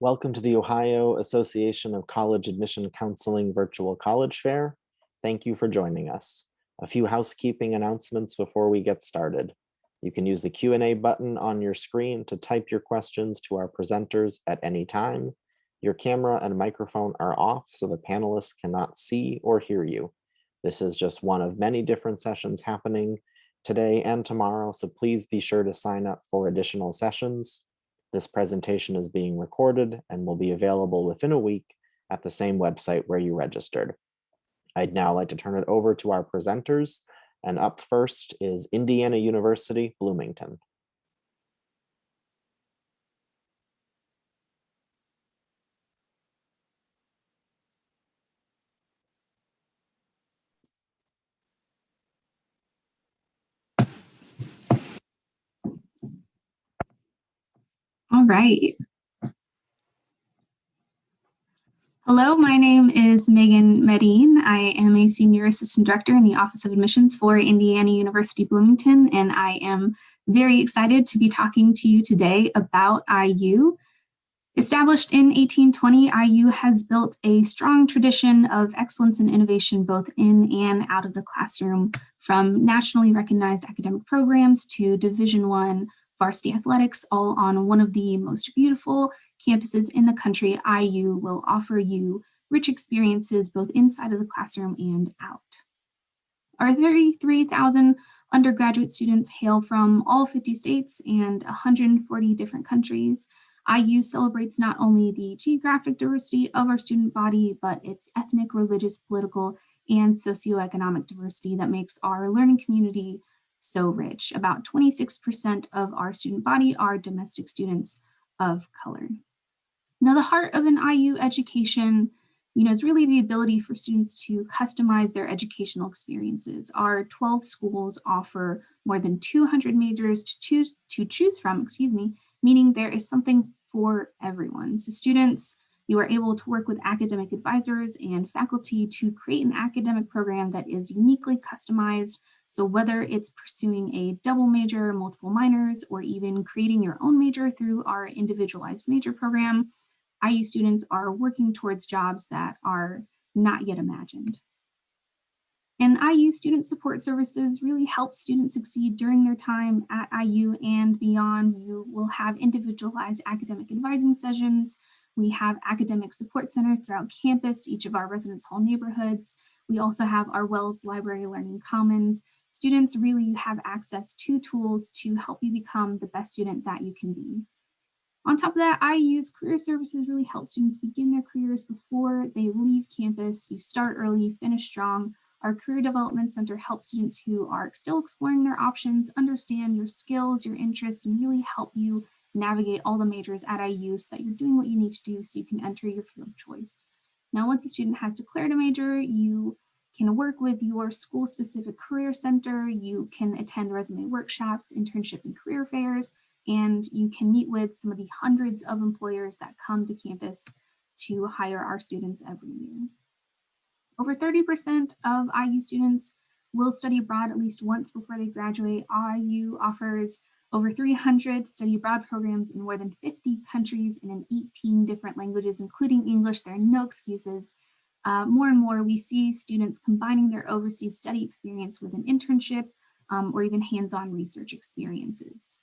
Welcome to the Ohio Association of College Admission Counseling Virtual College Fair. Thank you for joining us. A few housekeeping announcements before we get started. You can use the Q&A button on your screen to type your questions to our presenters at any time. Your camera and microphone are off so the panelists cannot see or hear you. This is just one of many different sessions happening today and tomorrow, so please be sure to sign up for additional sessions. This presentation is being recorded and will be available within a week at the same website where you registered. I'd now like to turn it over to our presenters, and up first is Indiana University, Bloomington. All right. Hello, my name is Megan Medine. I am a Senior Assistant Director in the Office of Admissions for Indiana University, Bloomington, and I am very excited to be talking to you today about IU. Established in 1820, IU has built a strong tradition of excellence and innovation both in and out of the classroom, from nationally recognized academic programs to Division I varsity athletics, all on one of the most beautiful campuses in the country. IU will offer you rich experiences both inside of the classroom and out. Our 33,000 undergraduate students hail from all 50 states and 140 different countries. IU celebrates not only the geographic diversity of our student body, but its ethnic, religious, political, and socioeconomic diversity that makes our learning community so rich. About 26% of our student body are domestic students of color. Now, the heart of an IU education, is really the ability for students to customize their educational experiences. Our 12 schools offer more than 200 majors to choose from, meaning there is something for everyone. So students, you are able to work with academic advisors and faculty to create an academic program that is uniquely customized. So whether it's pursuing a double major, multiple minors, or even creating your own major through our individualized major program, IU students are working towards jobs that are not yet imagined. And IU Student Support Services really help students succeed during their time at IU and beyond. You will have individualized academic advising sessions. We have academic support centers throughout campus, each of our residence hall neighborhoods. We also have our Wells Library Learning Commons. Students really have access to tools to help you become the best student that you can be. On top of that, IU's career services really help students begin their careers before they leave campus. You start early, you finish strong. Our Career Development Center helps students who are still exploring their options, understand your skills, your interests, and really help you navigate all the majors at IU so that you're doing what you need to do so you can enter your field of choice. Now, once a student has declared a major, you can work with your school-specific career center, you can attend resume workshops, internship and career fairs, and you can meet with some of the hundreds of employers that come to campus to hire our students every year. Over 30% of IU students will study abroad at least once before they graduate. IU offers over 300 study abroad programs in more than 50 countries and in 18 different languages, including English. There are no excuses. More and more, we see students combining their overseas study experience with an internship or even hands-on research experiences.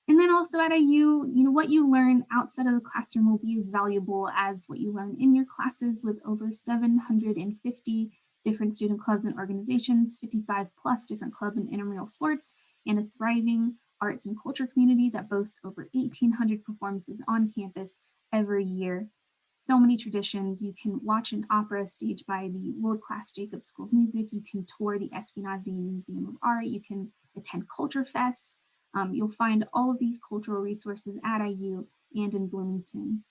And then also at IU, what you learn outside of the classroom will be as valuable as what you learn in your classes, with over 750 different student clubs and organizations, 55 plus different club and intramural sports, and a thriving arts and culture community that boasts over 1,800 performances on campus every year. So many traditions. You can watch an opera staged by the world-class Jacob School of Music. You can tour the Eskenazi Museum of Art. You can attend Culture Fest. You'll find all of these cultural resources at IU and in Bloomington.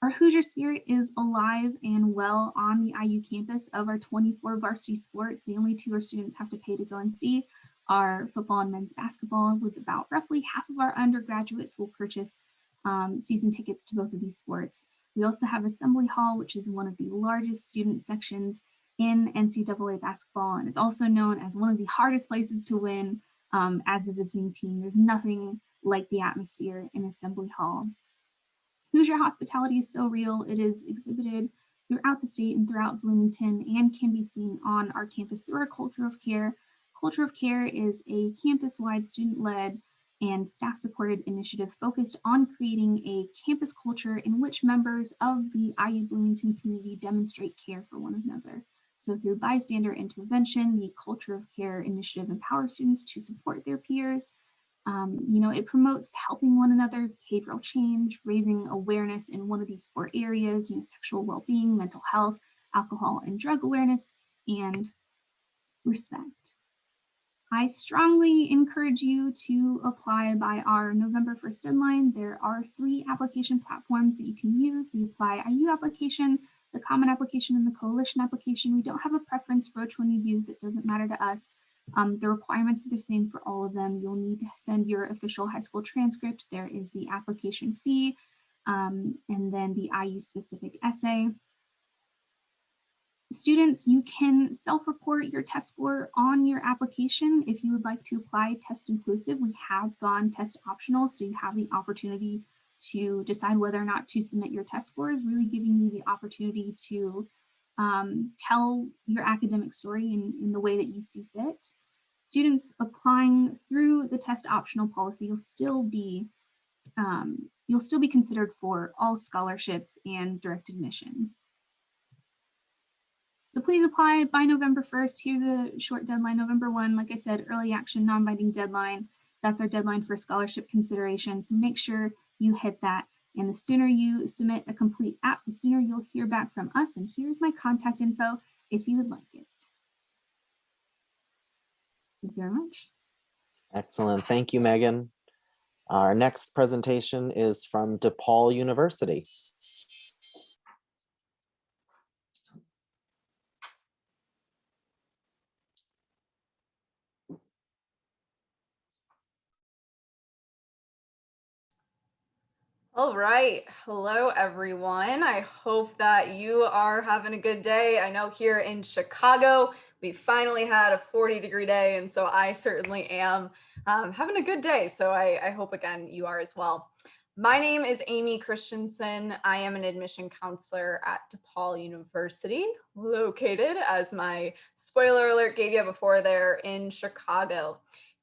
Our Hoosier spirit is alive and well on the IU campus. Of our 24 varsity sports, the only two our students have to pay to go and see are football and men's basketball, with about roughly half of our undergraduates will purchase season tickets to both of these sports. We also have Assembly Hall, which is one of the largest student sections in NCAA basketball, and it's also known as one of the hardest places to win as a visiting team. There's nothing like the atmosphere in Assembly Hall. Hoosier hospitality is so real. It is exhibited throughout the state and throughout Bloomington and can be seen on our campus through our Culture of Care. Culture of Care is a campus-wide student-led and staff-supported initiative focused on creating a campus culture in which members of the IU Bloomington community demonstrate care for one another. So through bystander intervention, the Culture of Care initiative empowers students to support their peers. It promotes helping one another, behavioral change, raising awareness in one of these 4 areas, sexual well-being, mental health, alcohol and drug awareness, and respect. I strongly encourage you to apply by our November 1st deadline. There are 3 application platforms that you can use: the Apply IU application, the Common application, and the Coalition application. We don't have a preference for which one you use. It doesn't matter to us. The requirements are the same for all of them. You'll need to send your official high school transcript. There is the application fee, and then the IU specific essay. Students, you can self-report your test score on your application. If you would like to apply test inclusive, we have gone test optional, so you have the opportunity to decide whether or not to submit your test scores, really giving you the opportunity to tell your academic story in the way that you see fit. Students applying through the test optional policy, you'll still be considered for all scholarships and direct admission. So please apply by November 1st. Here's a short deadline, November 1, like I said, early action, non-binding deadline. That's our deadline for scholarship consideration. So make sure you hit that. And the sooner you submit a complete app, the sooner you'll hear back from us. And here's my contact info if you would like it. Thank you very much. Excellent. Thank you, Megan. Our next presentation is from DePaul University. All right. Hello, everyone. I hope that you are having a good day. I know here in Chicago, we finally had a 40-degree day, and so I certainly am having a good day. So I hope, again, you are as well. My name is Amy Christensen. I am an admission counselor at DePaul University, located, as my spoiler alert gave you before, there in Chicago.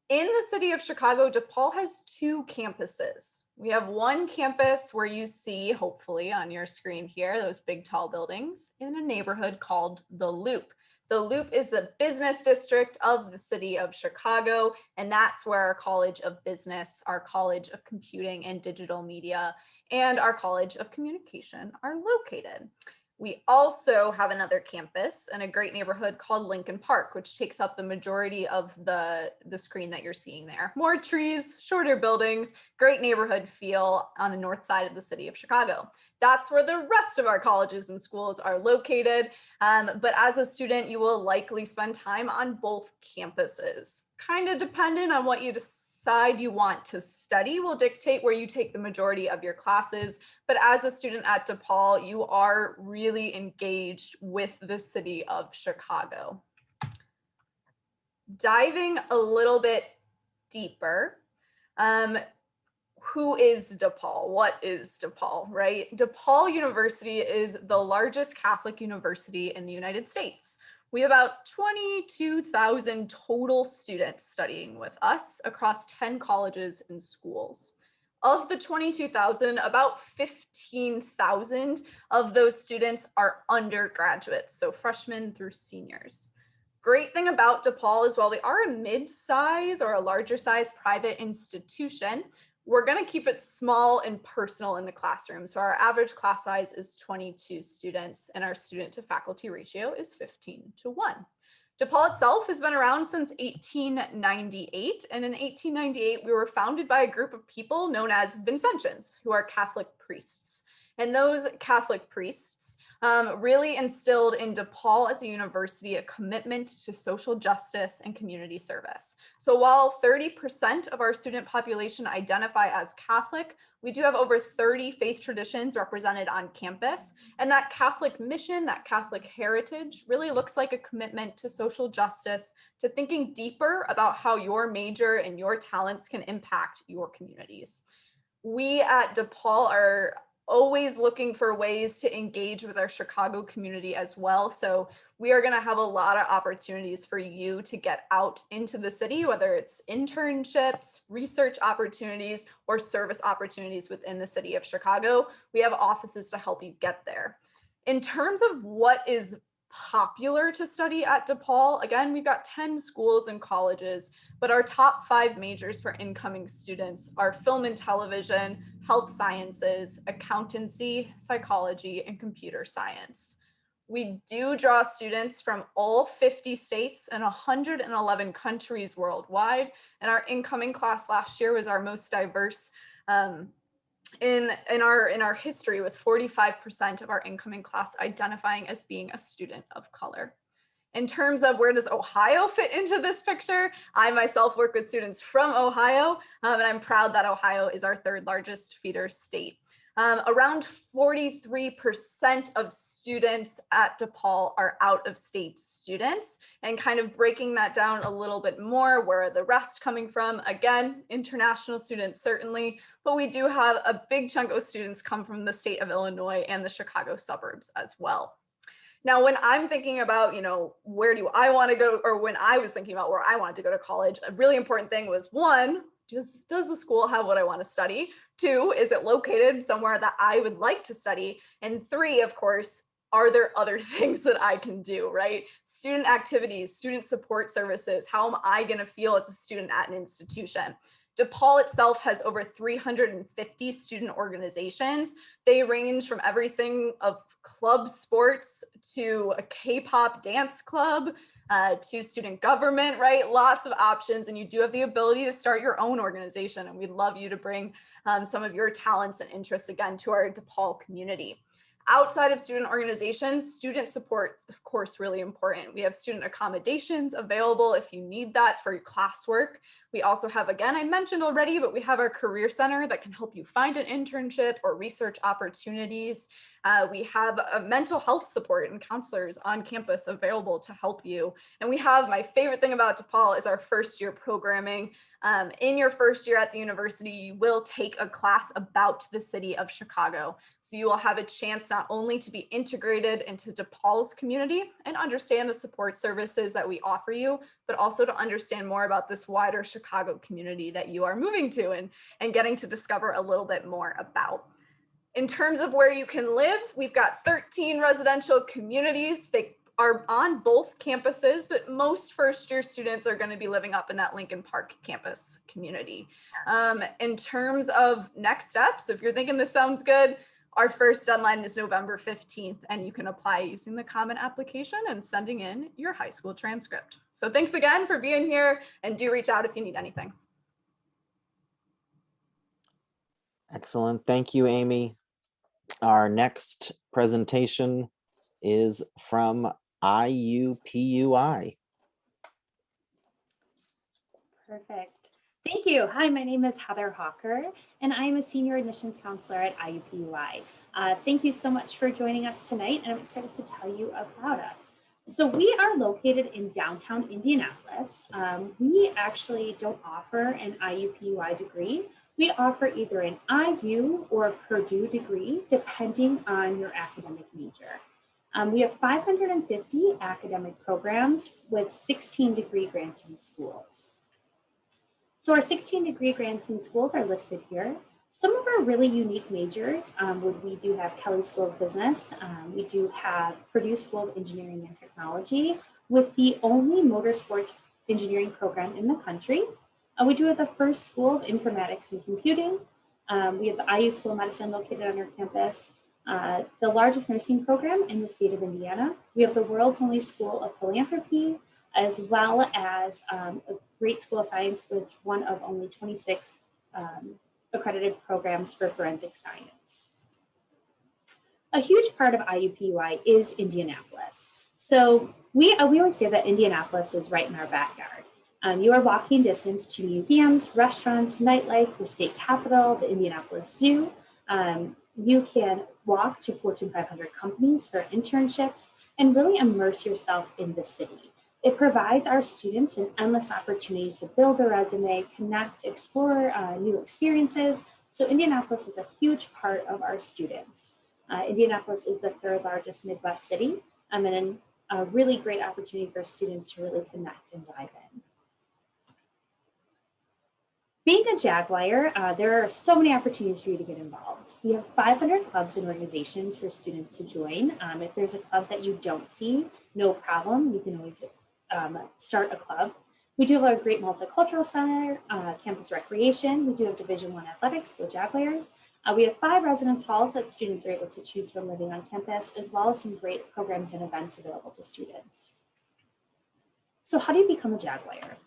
In the city of Chicago, DePaul has 2 campuses. We have one campus where you see, hopefully on your screen here, those big tall buildings in a neighborhood called the Loop. The Loop is the business district of the city of Chicago, and that's where our College of Business, our College of Computing and Digital Media, and our College of Communication are located. We also have another campus in a great neighborhood called Lincoln Park, which takes up the majority of the screen that you're seeing there. More trees, shorter buildings, great neighborhood feel on the north side of the city of Chicago. That's where the rest of our colleges and schools are located. But as a student, you will likely spend time on both campuses. Kind of dependent on what you decide you want to study will dictate where you take the majority of your classes. But as a student at DePaul, you are really engaged with the city of Chicago. Diving a little bit deeper, who is DePaul? What is DePaul, right? DePaul University is the largest Catholic university in the United States. We have about 22,000 total students studying with us across 10 colleges and schools. Of the 22,000, about 15,000 of those students are undergraduates, so freshmen through seniors. Great thing about DePaul is while we are a mid-size or a larger size private institution, we're going to keep it small and personal in the classroom. So our average class size is 22 students and our student to faculty ratio is 15:1. DePaul itself has been around since 1898. And in 1898, we were founded by a group of people known as Vincentians, who are Catholic priests. And those Catholic priests really instilled in DePaul as a university a commitment to social justice and community service. So while 30% of our student population identify as Catholic, we do have over 30 faith traditions represented on campus. And that Catholic mission, that Catholic heritage really looks like a commitment to social justice, to thinking deeper about how your major and your talents can impact your communities. We at DePaul are always looking for ways to engage with our Chicago community as well. So we are going to have a lot of opportunities for you to get out into the city, whether it's internships, research opportunities, or service opportunities within the city of Chicago. We have offices to help you get there. In terms of what is popular to study at DePaul, again, we've got 10 schools and colleges, but our top 5 majors for incoming students are film and television, health sciences, accountancy, psychology, and computer science. We do draw students from all 50 states and 111 countries worldwide, and our incoming class last year was our most diverse in our history, with 45% of our incoming class identifying as being a student of color. In terms of where does Ohio fit into this picture, I myself work with students from Ohio, and I'm proud that Ohio is our 3rd largest feeder state. Around 43% of students at DePaul are out-of-state students, and kind of breaking that down a little bit more, where are the rest coming from? Again, international students certainly, but we do have a big chunk of students come from the state of Illinois and the Chicago suburbs as well. Now, when I'm thinking about, where do I want to go, or when I was thinking about where I wanted to go to college, a really important thing was, 1, does the school have what I want to study? 2, is it located somewhere that I would like to study? And 3, of course, are there other things that I can do, right? Student activities, student support services. How am I going to feel as a student at an institution? DePaul itself has over 350 student organizations. They range from everything of club sports to a K-pop dance club, to student government, right? Lots of options, and you do have the ability to start your own organization, and we'd love you to bring some of your talents and interests again to our DePaul community. Outside of student organizations, student support is, of course, really important. We have student accommodations available if you need that for your classwork. We also have, again, I mentioned already, but we have our career center that can help you find an internship or research opportunities. We have a mental health support and counselors on campus available to help you. And we have, my favorite thing about DePaul is our 1st year programming. In your 1st year at the university, you will take a class about the city of Chicago. So you will have a chance not only to be integrated into DePaul's community and understand the support services that we offer you, but also to understand more about this wider Chicago community that you are moving to and getting to discover a little bit more about. In terms of where you can live, we've got 13 residential communities. They are on both campuses, but most 1st year students are going to be living up in that Lincoln Park campus community. In terms of next steps, if you're thinking this sounds good, our first deadline is November 15th, and you can apply using the Common Application and sending in your high school transcript. So thanks again for being here, and do reach out if you need anything. Excellent. Thank you, Amy. Our next presentation is from IUPUI. Perfect. Thank you. Hi, my name is Heather Hawker, and I am a senior admissions counselor at IUPUI. Thank you so much for joining us tonight, and I'm excited to tell you about us. So we are located in downtown Indianapolis. We actually don't offer an IUPUI degree. We offer either an IU or a Purdue degree, depending on your academic major. We have 550 academic programs with 16 degree granting schools. So our 16 degree granting schools are listed here. Some of our really unique majors, we do have Kelley School of Business. We do have Purdue School of Engineering and Technology with the only motorsports engineering program in the country. We do have the first School of Informatics and Computing. We have the IU School of Medicine located on our campus, the largest nursing program in the state of Indiana. We have the world's only School of Philanthropy, as well as a great School of Science, which one of only 26 accredited programs for forensic science. a huge part of IUPUI is Indianapolis. So we always say that Indianapolis is right in our backyard. You are walking distance to museums, restaurants, nightlife, the state capitol, the Indianapolis Zoo. You can walk to Fortune 500 companies for internships and really immerse yourself in the city. It provides our students an endless opportunity to build a resume, connect, explore new experiences. So Indianapolis is a huge part of our students. Indianapolis is the third largest Midwest city, and a really great opportunity for students to really connect and dive in. Being a Jaguar, there are so many opportunities for you to get involved. We have 500 clubs and organizations for students to join. If there's a club that you don't see, no problem. You can always start a club. We do have a great multicultural center, campus recreation. We do have Division I athletics, go Jaguars. We have 5 residence halls that students are able to choose from living on campus, as well as some great programs and events available to students. So how do you become a Jaguar?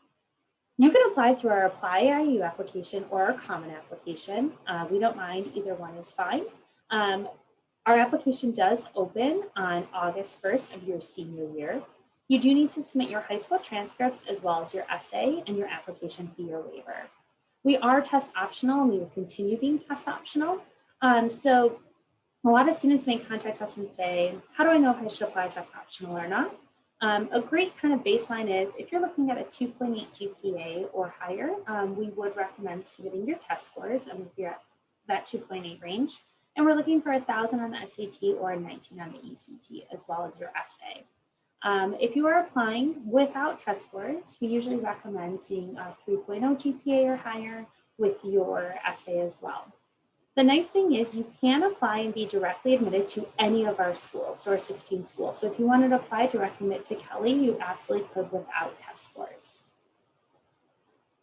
You can apply through our Apply IU application or our Common application. We don't mind, either one is fine. Our application does open on August 1st of your senior year. You do need to submit your high school transcripts as well as your essay and your application fee or waiver. We are test optional and we will continue being test optional. So a lot of students may contact us and say, how do I know if I should apply test optional or not? A great kind of baseline is if you're looking at a 2.8 GPA or higher, we would recommend submitting your test scores if you're at that 2.8 range. And we're looking for 1,000 on the SAT or a 19 on the ECT, as well as your essay. If you are applying without test scores, we usually recommend seeing a 3.0 GPA or higher with your essay as well. The nice thing is you can apply and be directly admitted to any of our schools, so our 16 schools. So if you wanted to apply direct admit to Kelly, you absolutely could without test scores.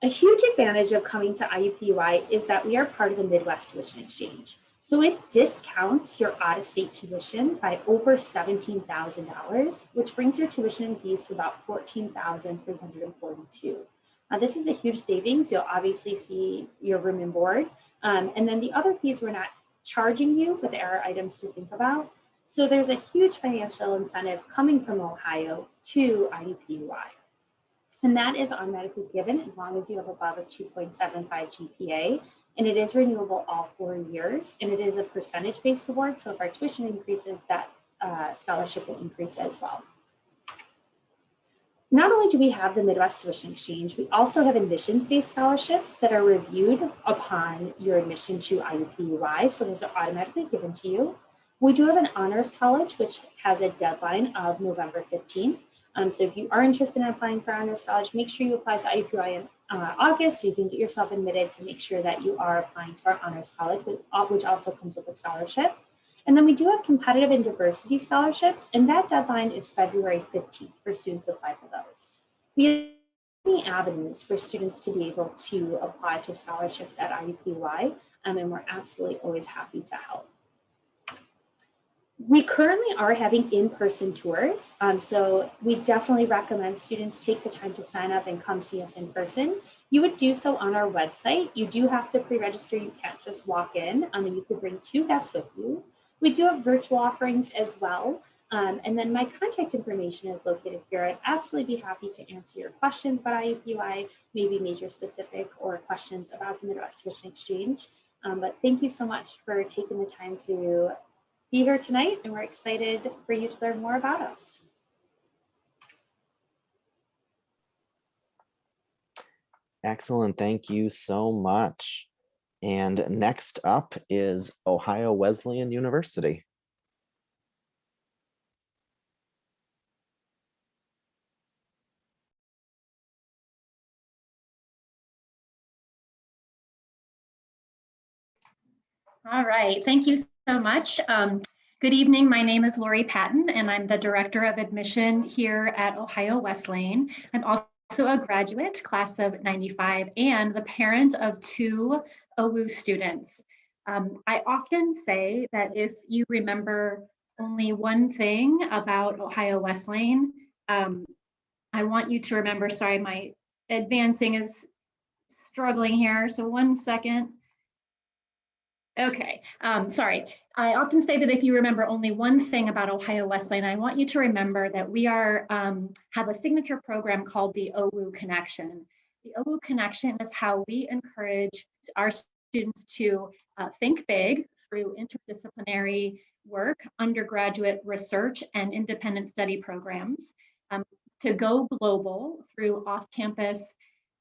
A huge advantage of coming to IUPUI is that we are part of the Midwest Tuition Exchange. So it discounts your out-of-state tuition by over $17,000, which brings your tuition and fees to about $14,342. This is a huge savings. You'll obviously see your room and board. And then the other fees we're not charging you, but there are items to think about. So there's a huge financial incentive coming from Ohio to IUPUI. And that is automatically given as long as you have above a 2.75 GPA. And it is renewable all 4 years. And it is a percentage-based award. So if our tuition increases, that scholarship will increase as well. Not only do we have the Midwest Tuition Exchange, we also have admissions-based scholarships that are reviewed upon your admission to IUPUI, so those are automatically given to you. We do have an honors college, which has a deadline of November 15th. So if you are interested in applying for honors college, make sure you apply to IUPUI in August so you can get yourself admitted to make sure that you are applying to our honors college, which also comes with a scholarship. And then we do have competitive and diversity scholarships, and that deadline is February 15th for students to apply for those. We have many avenues for students to be able to apply to scholarships at IUPUI, and we're absolutely always happy to help. We currently are having in-person tours, so we definitely recommend students take the time to sign up and come see us in person. You would do so on our website. You do have to pre-register. You can't just walk in, and you could bring 2 guests with you. We do have virtual offerings as well. And then my contact information is located here. I'd absolutely be happy to answer your questions about IUPUI, maybe major specific or questions about the Midwest Tuition Exchange. But thank you so much for taking the time to be here tonight, and we're excited for you to learn more about us. Excellent, thank you so much. And next up is Ohio Wesleyan University. All right, thank you so much. Good evening, my name is Lori Patton, and I'm the Director of Admission here at Ohio Wesleyan. I'm also a graduate, class of '95, and the parent of 2 OWU students. I often say that if you remember only one thing about Ohio Wesleyan, I want you to remember, sorry, my advancing is struggling here, so one second. Okay, sorry. I often say that if you remember only one thing about Ohio Wesleyan, I want you to remember that we are have a signature program called the OWU Connection. The OWU Connection is how we encourage our students to think big through interdisciplinary work, undergraduate research, and independent study programs, to go global through off-campus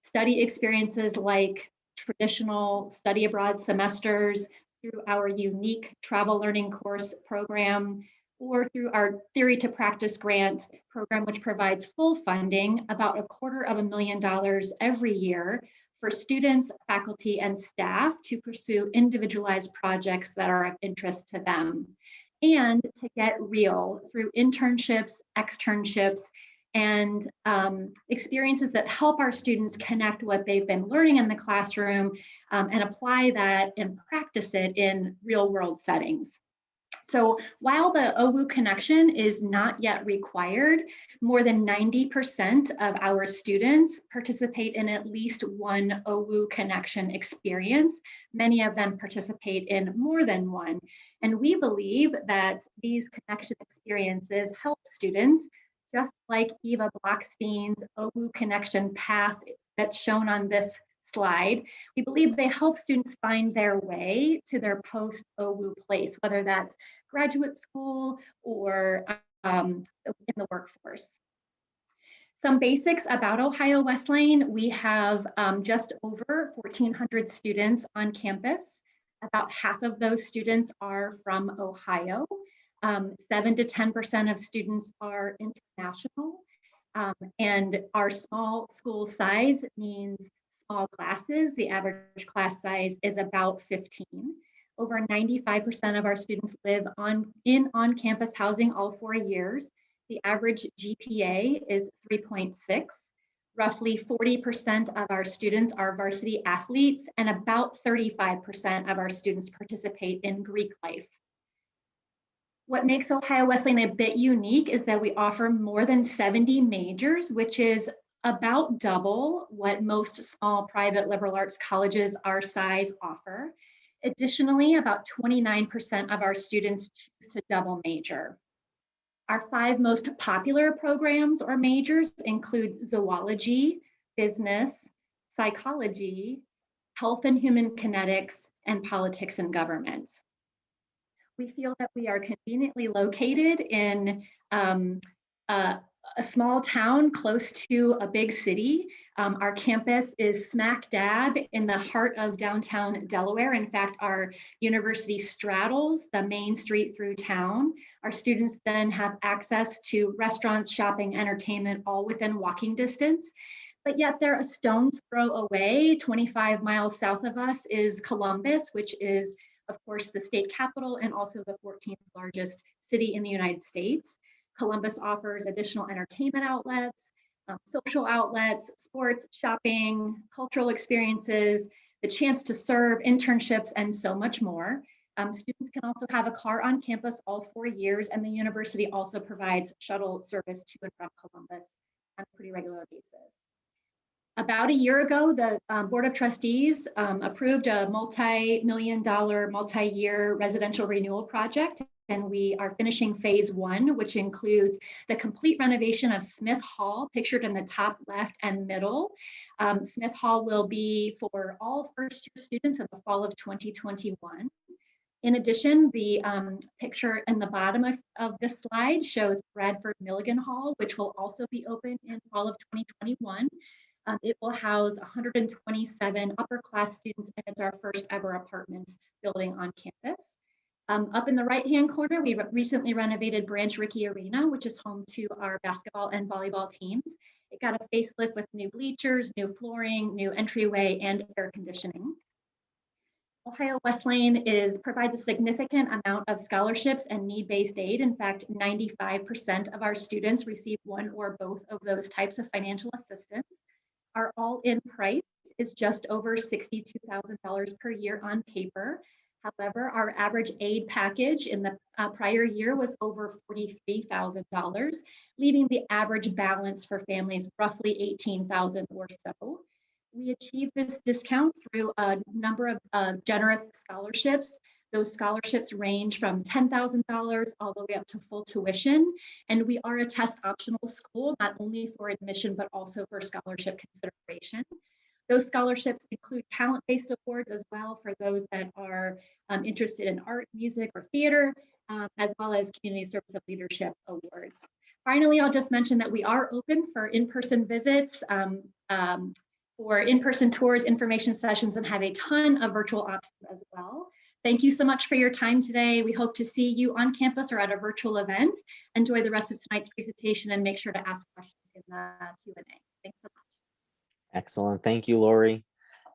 study experiences like traditional study abroad semesters, through our unique travel learning course program, or through our Theory to Practice grant program, which provides full funding, about $250,000 every year for students, faculty, and staff to pursue individualized projects that are of interest to them. And to get real through internships, externships, and experiences that help our students connect what they've been learning in the classroom and apply that and practice it in real world settings. So while the OWU Connection is not yet required, more than 90% of our students participate in at least one OWU Connection experience. Many of them participate in more than one. And we believe that these connection experiences help students, just like Eva Blockstein's OWU Connection path that's shown on this slide. We believe they help students find their way to their post-OWU place, whether that's graduate school or in the workforce. Some basics about Ohio Wesleyan: we have just over 1,400 students on campus. About half of those students are from Ohio. 7 to 10% of students are international. And our small school size means small classes. The average class size is about 15. Over 95% of our students live in on-campus housing all 4 years. The average GPA is 3.6. Roughly 40% of our students are varsity athletes, and about 35% of our students participate in Greek life. What makes Ohio Wesleyan a bit unique is that we offer more than 70 majors, which is about double what most small private liberal arts colleges our size offer. Additionally, about 29% of our students choose to double major. Our 5 most popular programs or majors include zoology, business, psychology, health and human kinetics, and politics and government. We feel that we are conveniently located in a small town close to a big city. Our campus is smack dab in the heart of downtown Delaware. In fact, our university straddles the main street through town. Our students then have access to restaurants, shopping, entertainment, all within walking distance. But yet they're a stone's throw away. 25 miles south of us is Columbus, which is, of course, the state capital and also the 14th largest city in the United States. Columbus offers additional entertainment outlets, social outlets, sports, shopping, cultural experiences, the chance to serve, internships, and so much more. Students can also have a car on campus all 4 years, and the university also provides shuttle service to and from Columbus on a pretty regular basis. About a year ago, the Board of Trustees approved a multi-million-dollar, multi-year residential renewal project, and we are finishing phase 1, which includes the complete renovation of Smith Hall, pictured in the top left and middle. Smith Hall will be for all first-year students in the fall of 2021. In addition, the picture in the bottom of this slide shows Bradford Milligan Hall, which will also be open in fall of 2021. It will house 127 upper class students, and it's our first ever apartment building on campus. Up in the right-hand corner, we recently renovated Branch Rickey Arena, which is home to our basketball and volleyball teams. It got a facelift with new bleachers, new flooring, new entryway, and air conditioning. Ohio Wesleyan provides a significant amount of scholarships and need-based aid. In fact, 95% of our students receive one or both of those types of financial assistance. Our all-in price is just over $62,000 per year on paper. However, our average aid package in the prior year was over $43,000, leaving the average balance for families roughly $18,000 or so. We achieve this discount through a number of generous scholarships. Those scholarships range from $10,000 all the way up to full tuition. And we are a test optional school, not only for admission, but also for scholarship consideration. Those scholarships include talent-based awards as well for those that are interested in art, music, or theater, as well as community service of leadership awards. Finally, I'll just mention that we are open for in-person visits, for in-person tours, information sessions, and have a ton of virtual options as well. Thank you so much for your time today. We hope to see you on campus or at a virtual event. Enjoy the rest of tonight's presentation and make sure to ask questions in the Q&A. Thanks so much. Excellent. Thank you, Lori.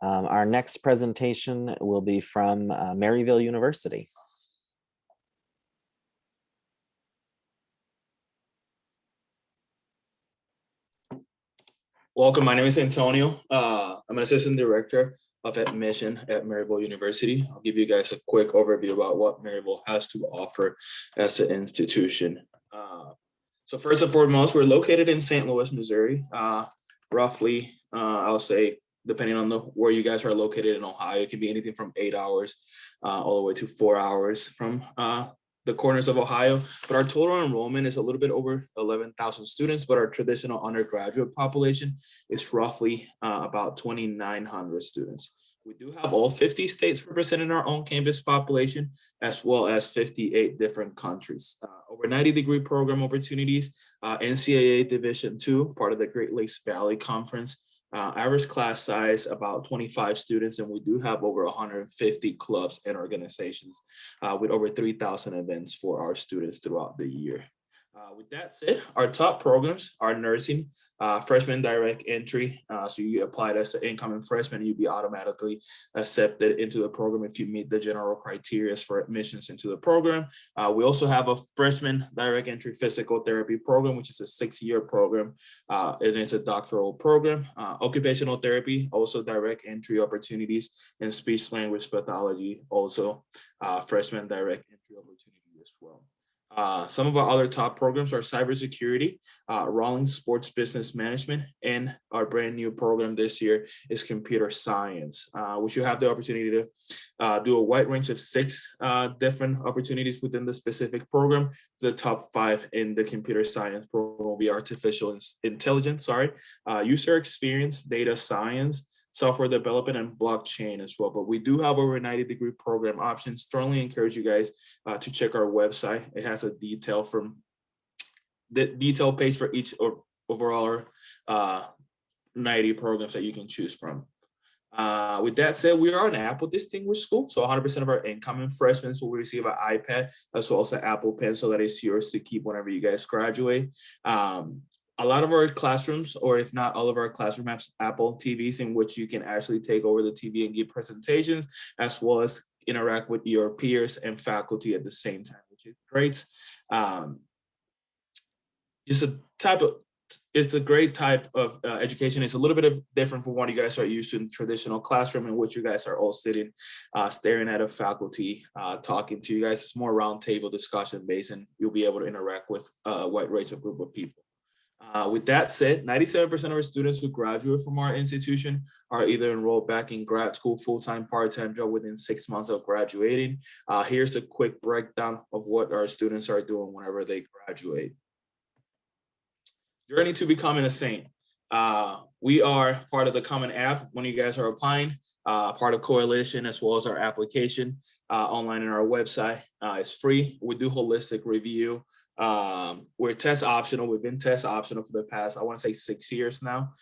Our next presentation will be from Maryville University. Welcome, my name is Antonio. I'm an assistant director of admission at Maryville University. I'll give you guys a quick overview about what Maryville has to offer as an institution. So first and foremost, we're located in St. Louis, Missouri. Roughly, I'll say, depending on where you guys are located in Ohio, it can be anything from 8 hours all the way to 4 hours from the corners of Ohio, but our total enrollment is a little bit over 11,000 students, but our traditional undergraduate population is roughly about 2,900 students. We do have all 50 states represented in our own campus population, as well as 58 different countries. Over 90-degree program opportunities, NCAA Division II, part of the Great Lakes Valley Conference, average class size about 25 students, and we do have over 150 clubs and organizations with over 3,000 events for our students throughout the year. With that said, our top programs are nursing, freshman direct entry. So you applied as an incoming freshman, you'd be automatically accepted into the program if you meet the general criteria for admissions into the program. We also have a freshman direct entry physical therapy program, which is a 6-year program. It is a doctoral program. Occupational therapy, also direct entry opportunities, and speech language pathology, also freshman direct entry opportunity as well. Some of our other top programs are cybersecurity, Rawlings Sports Business Management, and our brand new program this year is computer science, which you have the opportunity to do a wide range of 6 different opportunities within the specific program. The top 5 in the computer science program will be artificial intelligence, user experience, data science, software development, and blockchain as well. But we do have over 90-degree program options. Strongly encourage you guys to check our website. It has a detail page for each of our 90 programs that you can choose from. With that said, we are an Apple distinguished school, so 100% of our incoming freshmen will receive an iPad as well as an Apple Pencil that is yours to keep whenever you guys graduate. A lot of our classrooms, or if not all of our classrooms, have Apple TVs in which you can actually take over the TV and give presentations, as well as interact with your peers and faculty at the same time, which is great. It's a great type of education. It's a little bit different from what you guys are used to in traditional classroom, in which you guys are all sitting, staring at a faculty, talking to you guys. It's more roundtable discussion based, and you'll be able to interact with a wide range of group of people. With that said, 97% of our students who graduate from our institution are either enrolled back in grad school, full-time, part-time job within 6 months of graduating. Here's a quick breakdown of what our students are doing whenever they graduate. Journey to becoming a saint. We are part of the Common App when you guys are applying, part of Coalition, as well as our application online on our website. It's free. We do holistic review. We're test optional. We've been test optional for the past, I want to say 6 years now.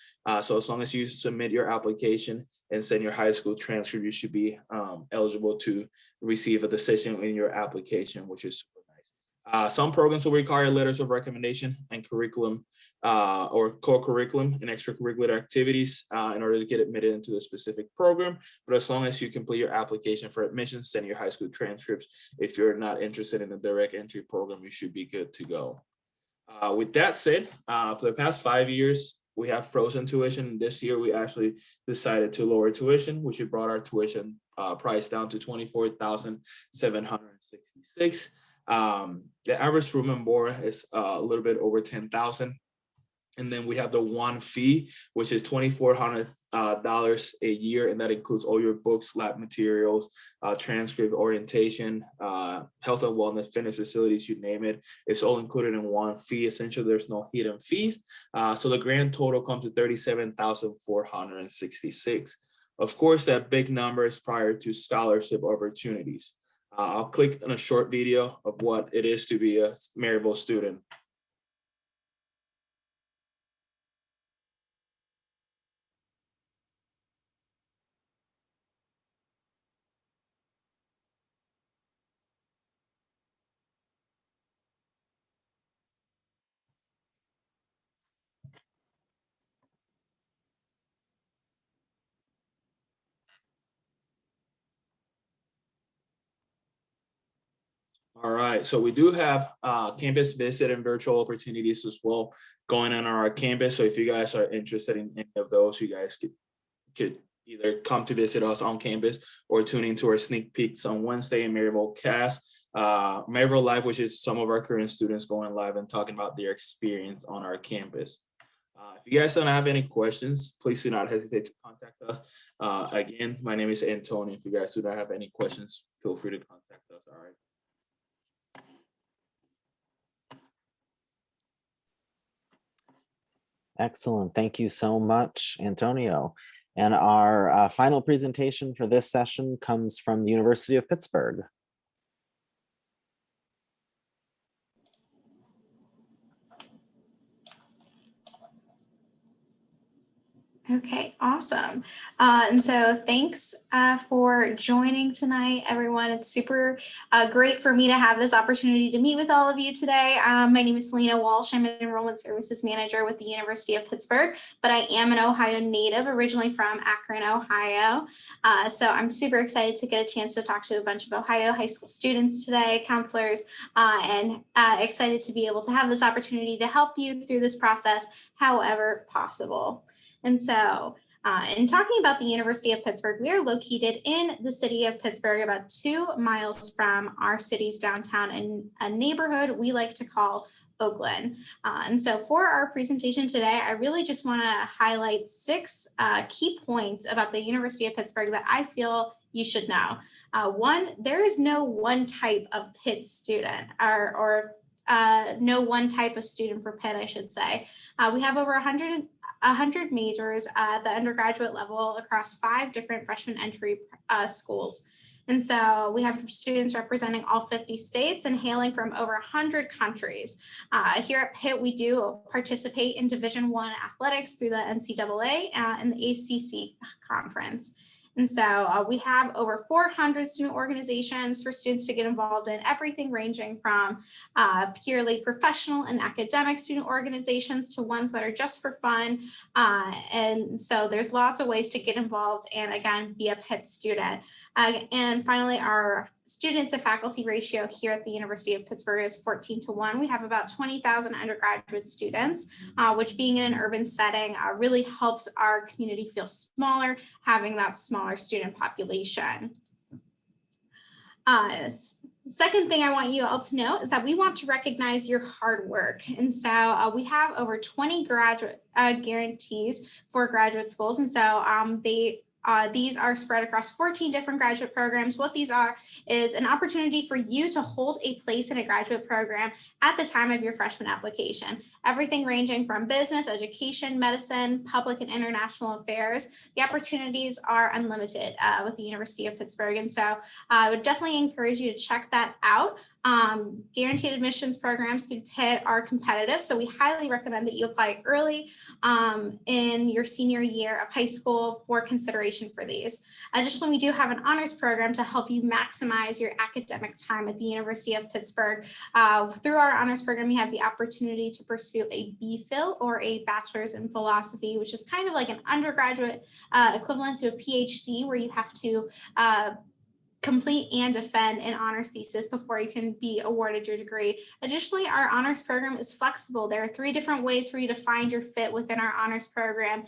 So as long as you submit your application and send your high school transcript, you should be eligible to receive a decision in your application, which is super nice. Some programs will require letters of recommendation and curriculum or co-curriculum and extracurricular activities in order to get admitted into the specific program. But as long as you complete your application for admission, send your high school transcripts. If you're not interested in the direct entry program, you should be good to go. With that said, for the past 5 years, we have frozen tuition. This year, we actually decided to lower tuition, which brought our tuition price down to $24,766. The average room and board is a little bit over $10,000. And then we have the one fee, which is $2,400 a year, and that includes all your books, lab materials, transcript, orientation, health and wellness, fitness facilities, you name it. It's all included in one fee. Essentially, there's no hidden fees. So the grand total comes to $37,466. Of course, that big number is prior to scholarship opportunities. I'll click on a short video of what it is to be a Maryville student. All right, so we do have campus visit and virtual opportunities as well going on our campus. So if you guys are interested in any of those, you guys could either come to visit us on campus or tune into our sneak peeks on Wednesday in Maryville Cast, Maryville Live, which is some of our current students going live and talking about their experience on our campus. If you guys don't have any questions, please do not hesitate to contact us. Again, my name is Antonio. If you guys do not have any questions, feel free to contact us. All right. Excellent. Thank you so much, Antonio. And our final presentation for this session comes from the University of Pittsburgh. Okay, awesome. And so thanks for joining tonight, everyone. It's super great for me to have this opportunity to meet with all of you today. My name is Selena Walsh. I'm an Enrollment Services Manager with the University of Pittsburgh, but I am an Ohio native, originally from Akron, Ohio. So I'm super excited to get a chance to talk to a bunch of Ohio high school students today, counselors, and excited to be able to have this opportunity to help you through this process however possible. And so in talking about the University of Pittsburgh, we are located in the city of Pittsburgh, about 2 miles from our city's downtown, in a neighborhood we like to call Oakland. And so for our presentation today, I really just want to highlight 6 key points about the University of Pittsburgh that I feel you should know. One, there is no one type of Pitt student, or no one type of student for Pitt, I should say. We have over 100 majors at the undergraduate level across 5 different freshman entry schools. And so we have students representing all 50 states and hailing from over 100 countries. Here at Pitt, we do participate in Division I athletics through the NCAA and the ACC conference. And so we have over 400 student organizations for students to get involved in, everything ranging from purely professional and academic student organizations to ones that are just for fun. And so there's lots of ways to get involved and, again, be a Pitt student. And finally, our student to faculty ratio here at the University of Pittsburgh is 14:1. We have about 20,000 undergraduate students, which, being in an urban setting, really helps our community feel smaller, having that smaller student population. Second thing I want you all to know is that we want to recognize your hard work. And so we have over 20 graduate guarantees for graduate schools. And so these are spread across 14 different graduate programs. What these are is an opportunity for you to hold a place in a graduate program at the time of your freshman application. Everything ranging from business, education, medicine, public and international affairs. The opportunities are unlimited with the University of Pittsburgh. And so I would definitely encourage you to check that out. Guaranteed admissions programs through Pitt are competitive, so we highly recommend that you apply early in your senior year of high school for consideration for these. Additionally, we do have an honors program to help you maximize your academic time at the University of Pittsburgh. Through our honors program, you have the opportunity to pursue a BPhil, or a bachelor's in philosophy, which is kind of like an undergraduate equivalent to a PhD, where you have to complete and defend an honors thesis before you can be awarded your degree. Additionally, our honors program is flexible. There are 3 different ways for you to find your fit within our honors program.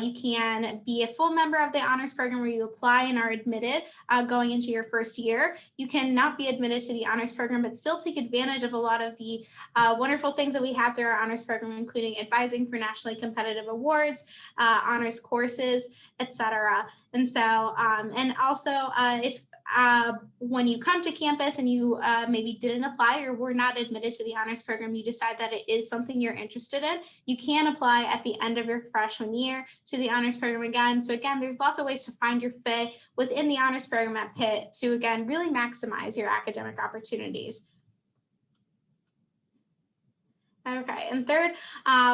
You can be a full member of the honors program where you apply and are admitted going into your first year. You can not be admitted to the honors program, but still take advantage of a lot of the wonderful things that we have through our honors program, including advising for nationally competitive awards, honors courses, etc. And so, and also if when you come to campus and you maybe didn't apply or were not admitted to the honors program, you decide that it is something you're interested in, you can apply at the end of your freshman year to the honors program again. So again, there's lots of ways to find your fit within the honors program at Pitt to, again, really maximize your academic opportunities. Okay, and third,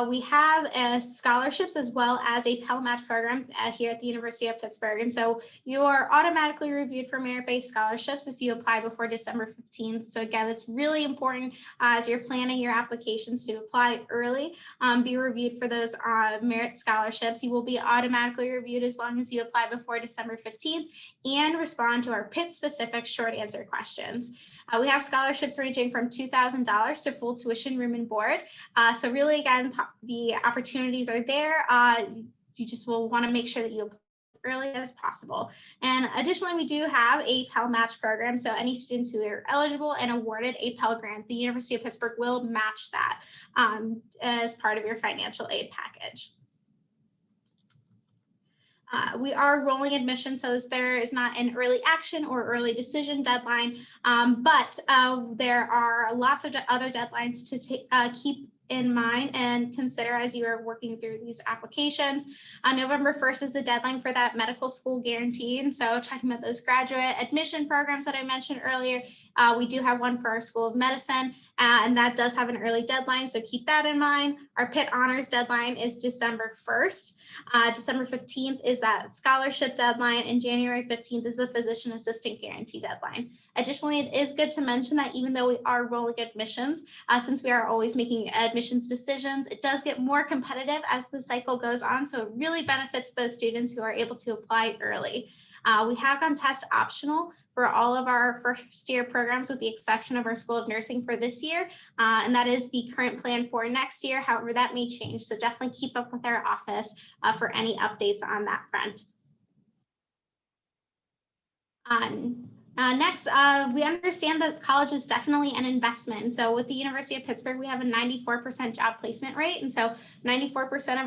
we have scholarships as well as a Pell Match program here at the University of Pittsburgh. And so you are automatically reviewed for merit-based scholarships if you apply before December 15th. So again, it's really important as you're planning your applications to apply early, be reviewed for those merit scholarships. You will be automatically reviewed as long as you apply before December 15th and respond to our Pitt-specific short answer questions. We have scholarships ranging from $2,000 to full tuition, room, and board. So really, again, the opportunities are there. You just will want to make sure that you apply as early as possible. And additionally, we do have a Pell Match program. So any students who are eligible and awarded a Pell Grant, the University of Pittsburgh will match that as part of your financial aid package. We are rolling admission, so there is not an early action or early decision deadline, but there are lots of other deadlines to keep in mind and consider as you are working through these applications. November 1st is the deadline for that medical school guarantee. And so talking about those graduate admission programs that I mentioned earlier, we do have one for our School of Medicine, and that does have an early deadline. So keep that in mind. Our Pitt Honors deadline is December 1st. December 15th is that scholarship deadline, and January 15th is the physician assistant guarantee deadline. Additionally, it is good to mention that even though we are rolling admissions, since we are always making admissions decisions, it does get more competitive as the cycle goes on. So it really benefits those students who are able to apply early. We have gone test optional for all of our first year programs with the exception of our School of Nursing for this year. And that is the current plan for next year. However, that may change. So definitely keep up with our office for any updates on that front. Next, we understand that college is definitely an investment. So with the University of Pittsburgh, we have a 94% job placement rate. And so 94%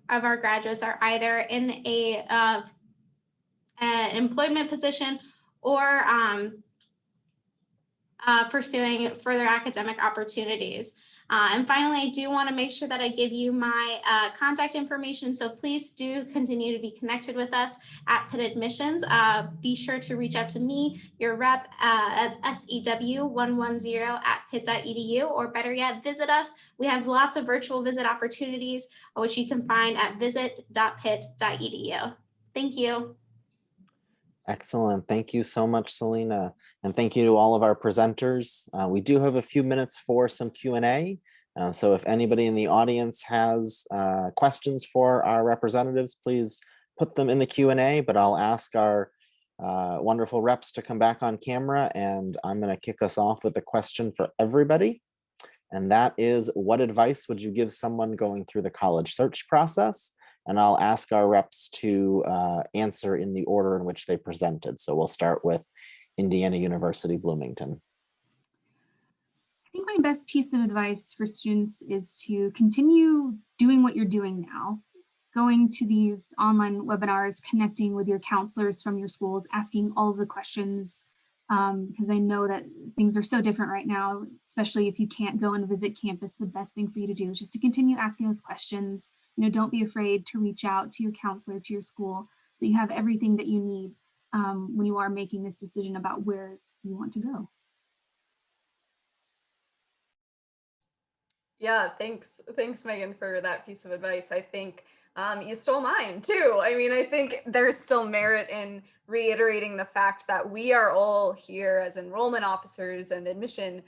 of our graduates are either in an employment position or pursuing further academic opportunities. And finally, I do want to make sure that I give you my contact information. So please do continue to be connected with us at Pitt Admissions. Be sure to reach out to me, your rep at sew110@pitt.edu, or better yet, visit us. We have lots of virtual visit opportunities, which you can find at visit.pitt.edu. Thank you. Excellent. Thank you so much, Selena. And thank you to all of our presenters. We do have a few minutes for some Q&A. So if anybody in the audience has questions for our representatives, please put them in the Q&A, but I'll ask our wonderful reps to come back on camera, and I'm going to kick us off with a question for everybody. And that is, what advice would you give someone going through the college search process? And I'll ask our reps to answer in the order in which they presented. So we'll start with Indiana University, Bloomington. I think my best piece of advice for students is to continue doing what you're doing now, going to these online webinars, connecting with your counselors from your schools, asking all of the questions, because I know that things are so different right now, especially if you can't go and visit campus. The best thing for you to do is just to continue asking those questions. You know, don't be afraid to reach out to your counselor, to your school, so you have everything that you need when you are making this decision about where you want to go. Yeah, thanks, Megan, for that piece of advice. I think you stole mine too. I mean, I think there's still merit in reiterating the fact that we are all here as enrollment officers and admission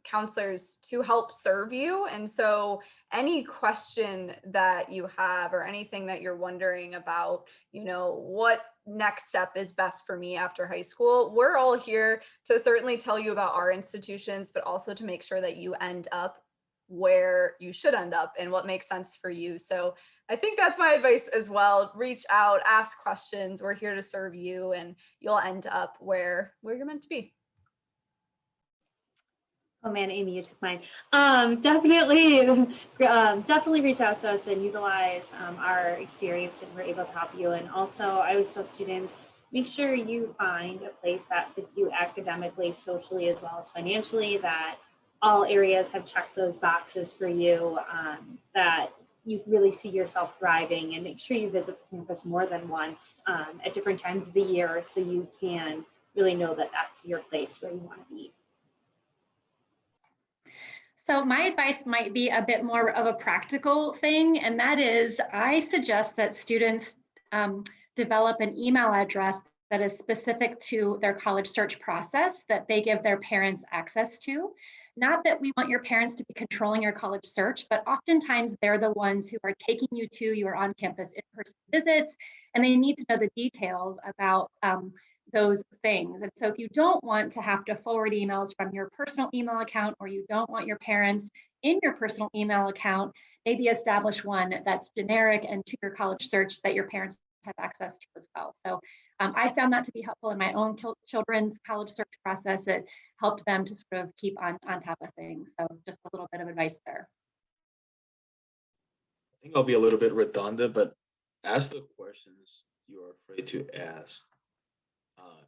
counselors to help serve you. And so any question that you have or anything that you're wondering about, what next step is best for me after high school, we're all here to certainly tell you about our institutions, but also to make sure that you end up where you should end up and what makes sense for you. So I think that's my advice as well. Reach out, ask questions. We're here to serve you, and you'll end up where you're meant to be. Oh man, Amy, you took mine. Definitely reach out to us and utilize our experience, and we're able to help you. And also, I always tell students, make sure you find a place that fits you academically, socially, as well as financially, that all areas have checked those boxes for you, that you really see yourself thriving, and make sure you visit the campus more than once at different times of the year, so you can really know that that's your place where you want to be. So my advice might be a bit more of a practical thing, and that is I suggest that students develop an email address that is specific to their college search process that they give their parents access to. Not that we want your parents to be controlling your college search, but oftentimes they're the ones who are taking you to your on-campus in-person visits, and they need to know the details about those things. And so if you don't want to have to forward emails from your personal email account, or you don't want your parents in your personal email account, maybe establish one that's generic and to your college search that your parents have access to as well. So I found that to be helpful in my own children's college search process. It helped them to sort of keep on top of things. So just a little bit of advice there. I think I'll be a little bit redundant, but ask the questions you are afraid to ask.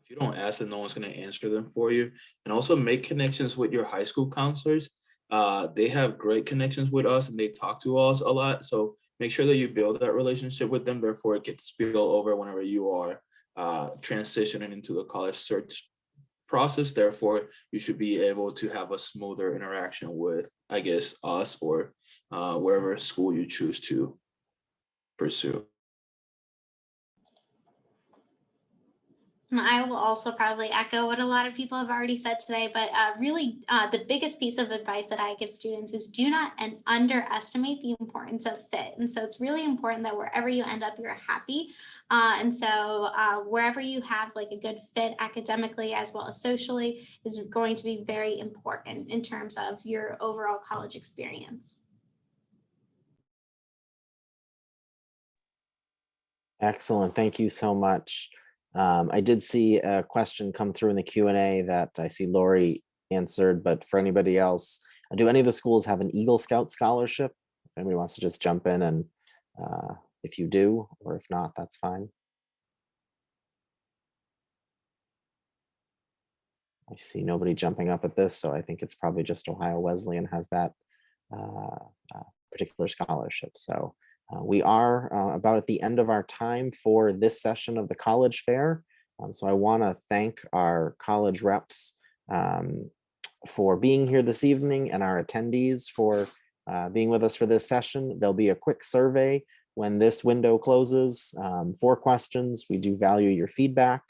If you don't ask them, no one's going to answer them for you. And also make connections with your high school counselors. They have great connections with us, and they talk to us a lot. So make sure that you build that relationship with them. Therefore, it gets spill over whenever you are transitioning into the college search process. Therefore, you should be able to have a smoother interaction with, I guess, us or wherever school you choose to pursue. And I will also probably echo what a lot of people have already said today, but really the biggest piece of advice that I give students is do not underestimate the importance of fit. And so it's really important that wherever you end up, you're happy. And so wherever you have like a good fit academically as well as socially is going to be very important in terms of your overall college experience. Excellent. Thank you so much. I did see a question come through in the Q&A that I see Lori answered, but for anybody else, do any of the schools have an Eagle Scout scholarship? If anybody wants to just jump in, and if you do, or if not, that's fine. I see nobody jumping up at this, so I think it's probably just Ohio Wesleyan has that particular scholarship. So we are about at the end of our time for this session of the college fair. So I want to thank our college reps for being here this evening, and our attendees for being with us for this session. There'll be a quick survey when this window closes. 4 questions. We do value your feedback.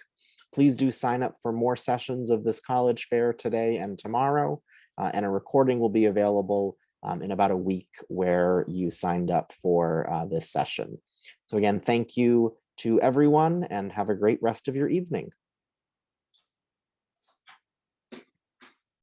Please do sign up for more sessions of this college fair today and tomorrow, and a recording will be available in about a week where you signed up for this session. So again, thank you to everyone, and have a great rest of your evening.